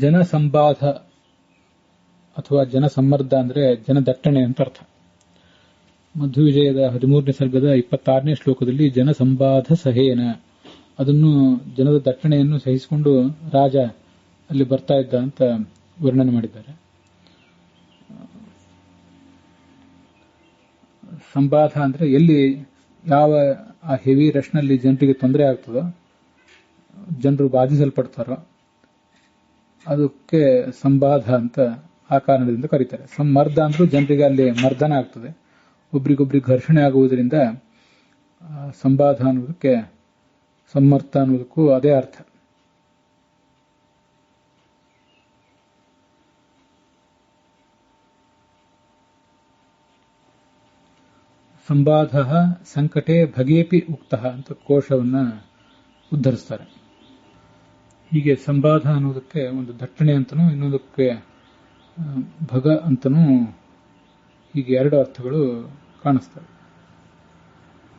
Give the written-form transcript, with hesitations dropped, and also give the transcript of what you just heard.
ಜನಸಂಬಾಧ ಅಥವಾ ಜನಸಮ್ಮರ್ದ ಅಂದ್ರೆ ಜನದಟ್ಟಣೆ ಅಂತ ಅರ್ಥ. ಮಧ್ವವಿಜಯದ 13ನೇ ಸರ್ಗದ 26ನೇ ಶ್ಲೋಕದಲ್ಲಿ ಜನಸಂಬಾಧ ಸಹೇನ, ಅದನ್ನು ಜನದ ದಟ್ಟಣೆಯನ್ನು ಸಹಿಸಿಕೊಂಡು ರಾಜ ಅಲ್ಲಿ ಬರ್ತಾ ಇದ್ದ ಅಂತ ವರ್ಣನೆ ಮಾಡಿದ್ದಾರೆ. ಸಂಬಾಧ ಅಂದ್ರೆ ಎಲ್ಲಿ ಯಾವ ಆ ಹೆವಿ ರಶ್ನಲ್ಲಿ ಜನರಿಗೆ ತೊಂದರೆ ಆಗ್ತದೋ, ಜನರು ಬಾಧಿಸಲ್ಪಡ್ತಾರೋ ಅದಕ್ಕೆ ಸಂಬಾಧ ಅಂತ ಆ ಕಾರಣದಿಂದ ಕರೀತಾರೆ. ಸಂಮರ್ದ ಅಂದ್ರೂ ಜನರಿಗೆ ಅಲ್ಲಿ ಮರ್ದನ ಆಗ್ತದೆ, ಒಬ್ರಿಗೊಬ್ರಿಗೆ ಘರ್ಷಣೆ ಆಗುವುದರಿಂದ ಸಂಬಾಧ ಅನ್ನೋದಕ್ಕೆ ಸಮ್ಮರ್ಥ ಅನ್ನೋದಕ್ಕೂ ಅದೇ ಅರ್ಥ. ಸಂಬಾಧ ಸಂಕಟೆ ಭಗೇಪಿ ಉಕ್ತಃ ಅಂತ ಕೋಶವನ್ನ ಉದ್ಧರಿಸ್ತಾರೆ. ಹೀಗೆ ಸಂಬಾಧ ಅನ್ನೋದಕ್ಕೆ ಒಂದು ದಟ್ಟಣೆ ಅಂತನೂ, ಇನ್ನೊಂದಕ್ಕೆ ಭಗ ಅಂತನೂ, ಹೀಗೆ ಎರಡು ಅರ್ಥಗಳು ಕಾಣಿಸ್ತವೆ.